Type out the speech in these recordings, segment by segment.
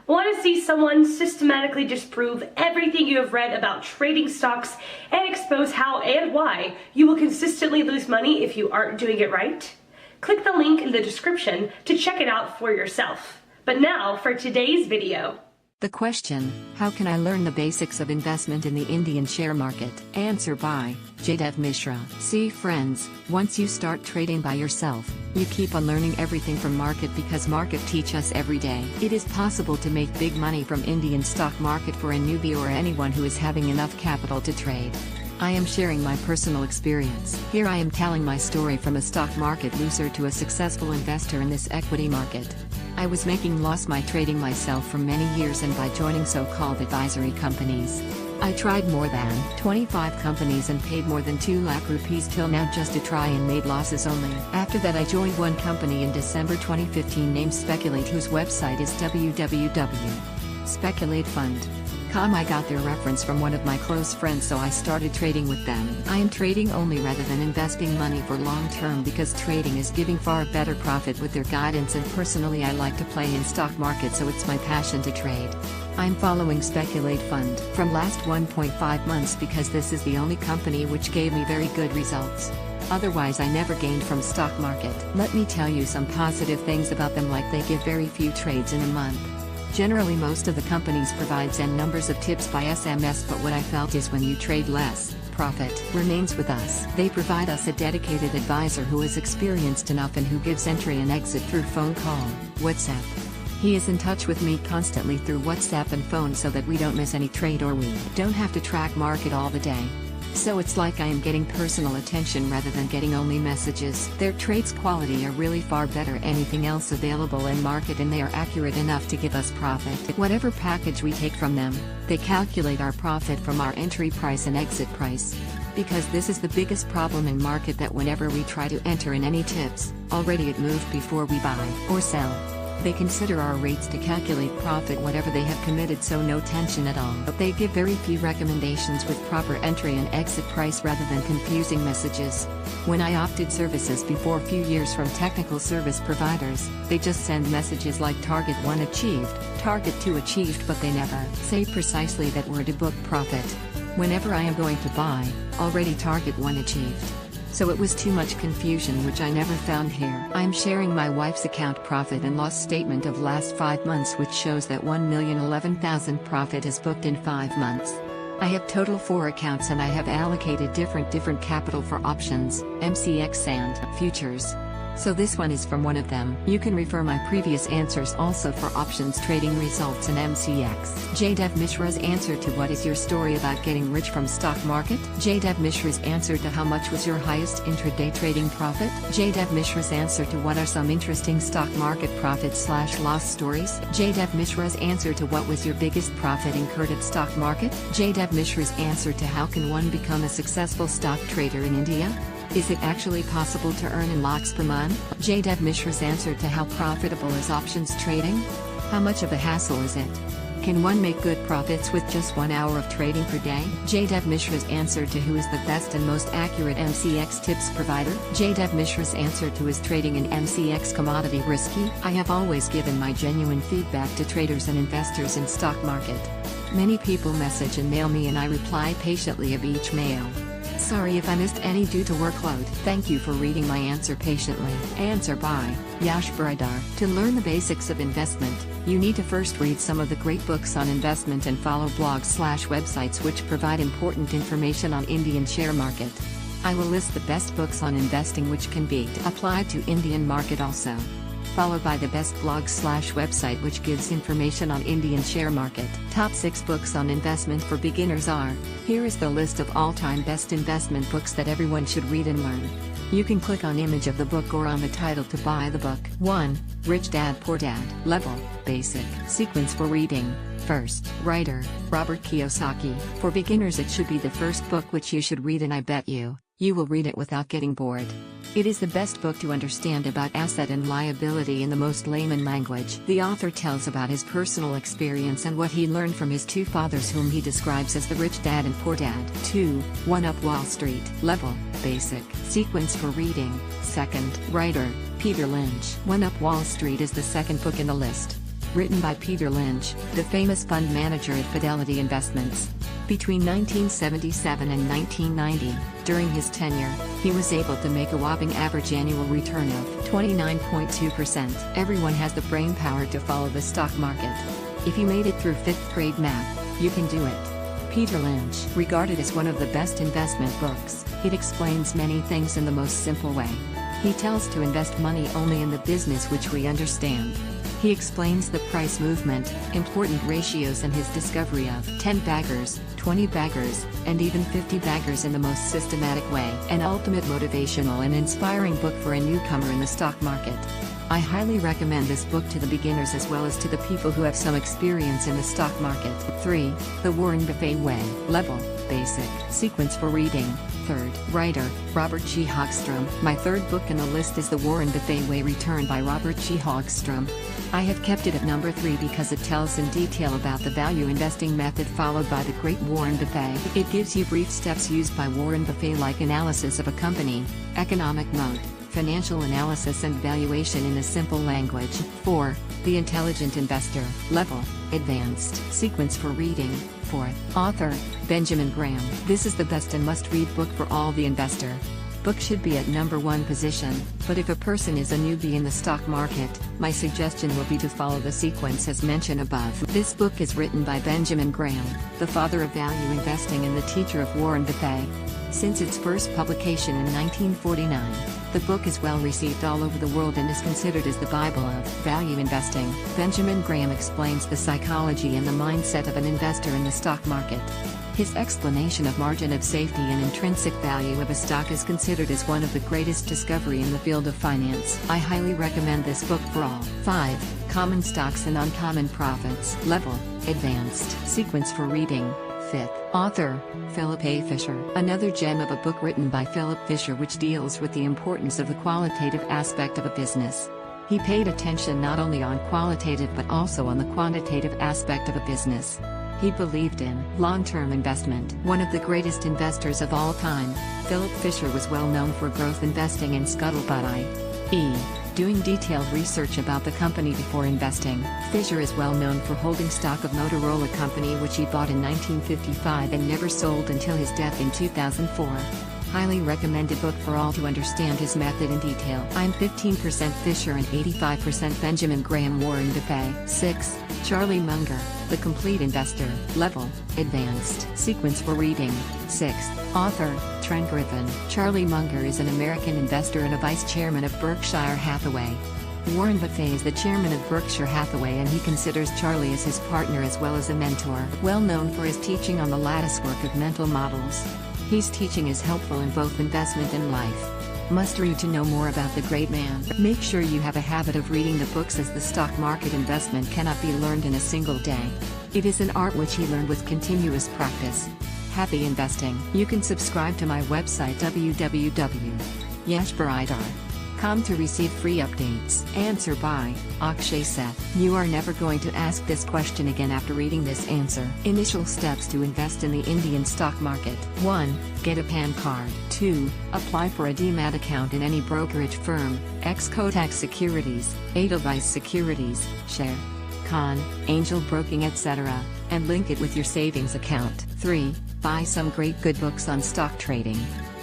Want to see someone systematically disprove everything you have read about trading stocks and expose how and why you will consistently lose money if you aren't doing it right? Click the link in the description to check it out for yourself. But now for today's video. The question, how can I learn the basics of investment in the Indian share market? Answer by Jaydev Mishra. See friends, once you start trading by yourself, you keep on learning everything from market because market teach us every day. It is possible to make big money from Indian stock market for a newbie or anyone who is having enough capital to trade. I am sharing my personal experience. Here I am telling my story from a stock market loser to a successful investor in this equity market. I was making loss my trading myself for many years and by joining so-called advisory companies. I tried more than 25 companies and paid more than 2 lakh rupees till now just to try and made losses only. After that I joined one company in December 2015 named Speculate, whose website is www.speculatefund.com. I got their reference from one of my close friends, so I started trading with them. I am trading only rather than investing money for long term because trading is giving far better profit with their guidance, and personally I like to play in stock market, so it's my passion to trade. I'm following Speculate Fund from last 1.5 months because this is the only company which gave me very good results. Otherwise I never gained from stock market. Let me tell you some positive things about them, like they give very few trades in a month. Generally most of the companies provides n numbers of tips by SMS, but what I felt is when you trade less, profit remains with us. They provide us a dedicated advisor who is experienced enough and who gives entry and exit through phone call, WhatsApp. He is in touch with me constantly through WhatsApp and phone so that we don't miss any trade or we don't have to track market all the day. So it's like I am getting personal attention rather than getting only messages. Their trades quality are really far better anything else available in market, and they are accurate enough to give us profit. Whatever package we take from them, they calculate our profit from our entry price and exit price. Because this is the biggest problem in market, that whenever we try to enter in any tips, already it moved before we buy or sell. They consider our rates to calculate profit whatever they have committed, so no tension at all. But they give very few recommendations with proper entry and exit price rather than confusing messages. When I opted services before a few years from technical service providers, they just send messages like target 1 achieved, target 2 achieved, but they never say precisely that we're to book profit. Whenever I am going to buy, already target 1 achieved. So it was too much confusion, which I never found here. I am sharing my wife's account profit and loss statement of last 5 months, which shows that 1,011,000 profit is booked in 5 months. I have total 4 accounts and I have allocated different capital for options, MCX and futures. So this one is from one of them. You can refer my previous answers also for options trading results and MCX. Jaydev Mishra's answer to what is your story about getting rich from stock market? Jaydev Mishra's answer to how much was your highest intraday trading profit? Jaydev Mishra's answer to what are some interesting stock market profit/loss stories? Jaydev Mishra's answer to what was your biggest profit incurred at stock market? Jaydev Mishra's answer to how can one become a successful stock trader in India? Is it actually possible to earn in lakhs per month? Jaydev Mishra's answer to how profitable is options trading? How much of a hassle is it? Can one make good profits with just 1 hour of trading per day? Jaydev Mishra's answer to who is the best and most accurate MCX tips provider? Jaydev Mishra's answer to is trading in MCX commodity risky? I have always given my genuine feedback to traders and investors in stock market. Many people message and mail me and I reply patiently of each mail. Sorry if I missed any due to workload. Thank you for reading my answer patiently. Answer by Yash Bridar. To learn the basics of investment, you need to first read some of the great books on investment and follow blogs/websites which provide important information on Indian share market. I will list the best books on investing which can be applied to Indian market also. Followed by the best blog/website which gives information on Indian share market. Top 6 books on investment for beginners are. Here is the list of all-time best investment books that everyone should read and learn. You can click on image of the book or on the title to buy the book. 1. Rich Dad Poor Dad. Level, basic. Sequence for reading. First, writer, Robert Kiyosaki. For beginners it should be the first book which you should read, and I bet you will read it without getting bored. It is the best book to understand about asset and liability in the most layman language. The author tells about his personal experience and what he learned from his 2 fathers, whom he describes as the rich dad and poor dad. 2. One Up Wall Street. Level, basic. Sequence for reading. Second, writer, Peter Lynch. One Up Wall Street is the second book in the list. Written by Peter Lynch, the famous fund manager at Fidelity Investments. Between 1977 and 1990, during his tenure, he was able to make a whopping average annual return of 29.2%. Everyone has the brain power to follow the stock market. If you made it through 5th grade math, you can do it. Peter Lynch, regarded as one of the best investment books, it explains many things in the most simple way. He tells to invest money only in the business which we understand. He explains the price movement, important ratios and his discovery of 10 baggers, 20 baggers, and even 50 baggers in the most systematic way. An ultimate motivational and inspiring book for a newcomer in the stock market. I highly recommend this book to the beginners as well as to the people who have some experience in the stock market. 3. The Warren Buffett Way. Level, Basic, Sequence for Reading. 3rd, Writer, Robert G. Hogstrom. My 3rd book in the list is The Warren Buffett Way, Return by Robert G. Hogstrom. I have kept it at number 3 because it tells in detail about the value investing method followed by the great Warren Buffett. It gives you brief steps used by Warren Buffett like analysis of a company, economic mode, financial analysis and valuation in a simple language. 4. The Intelligent Investor. Level, Advanced, Sequence for Reading. 4th, Author, Benjamin Graham. This is the best and must-read book for all the investor. Book should be at number 1 position, but if a person is a newbie in the stock market, my suggestion will be to follow the sequence as mentioned above. This book is written by Benjamin Graham, the father of value investing and the teacher of Warren Buffett. Since its first publication in 1949, the book is well received all over the world and is considered as the Bible of value investing. Benjamin Graham explains the psychology and the mindset of an investor in the stock market. His explanation of margin of safety and intrinsic value of a stock is considered as one of the greatest discovery in the field of finance. I highly recommend this book for all. 5. Common Stocks and Uncommon Profits. Level, Advanced, Sequence for Reading. 5th, Author, Philip A. Fisher. Another gem of a book written by Philip Fisher which deals with the importance of the qualitative aspect of a business. He paid attention not only on qualitative but also on the quantitative aspect of a business. He believed in long-term investment. One of the greatest investors of all time, Philip Fisher was well known for growth investing and scuttlebutt i.e. doing detailed research about the company before investing. Fisher is well known for holding stock of Motorola Company which he bought in 1955 and never sold until his death in 2004. Highly recommended book for all to understand his method in detail. I'm 15% Fisher and 85% Benjamin Graham. Warren Buffett. 6. Charlie Munger, The Complete Investor. Level, Advanced, Sequence for Reading. 6th, Author, Trent Griffin. Charlie Munger is an American investor and a vice chairman of Berkshire Hathaway. Warren Buffett is the chairman of Berkshire Hathaway and he considers Charlie as his partner as well as a mentor. Well known for his teaching on the lattice work of mental models. His teaching is helpful in both investment and life. Must read to know more about the great man. Make sure you have a habit of reading the books as the stock market investment cannot be learned in a single day. It is an art which he learned with continuous practice. Happy investing. You can subscribe to my website www.yashbaridar.com to receive free updates. Answer by Akshay Seth. You are never going to ask this question again after reading this answer. Initial steps to invest in the Indian stock market. 1. Get a PAN card. 2. Apply for a demat account in any brokerage firm, ex-Kotak Securities, Edelweiss Securities, Share, Con, Angel Broking etc., and link it with your savings account. 3. Buy some great good books on stock trading.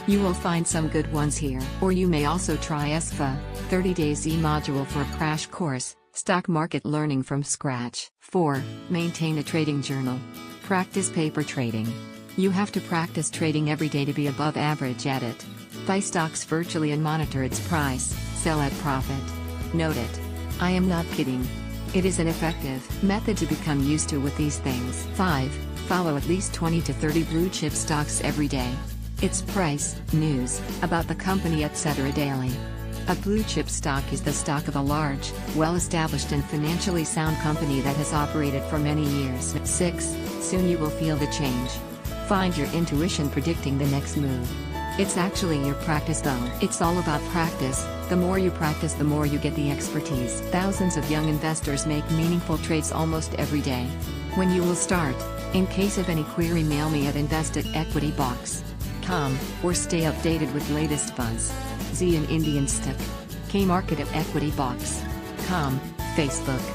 You will find some good ones here. Or you may also try SFA, 30 Days e-module for a crash course, stock market learning from scratch. 4. Maintain a trading journal. Practice paper trading. You have to practice trading every day to be above average at it. Buy stocks virtually and monitor its price, sell at profit. Note it. I am not kidding. It is an effective method to become used to with these things. 5. Follow at least 20 to 30 blue chip stocks every day. Its price, news, about the company etc. daily. A blue chip stock is the stock of a large, well-established and financially sound company that has operated for many years. 6. Soon you will feel the change. Find your intuition predicting the next move. It's actually your practice though. It's all about practice. The more you practice the more you get the expertise. Thousands of young investors make meaningful trades almost every day. When you will start? In case of any query, mail me at invest@equitybox.com or stay updated with latest buzz. Z in Indian Stock. K Market at equitybox.com, Facebook.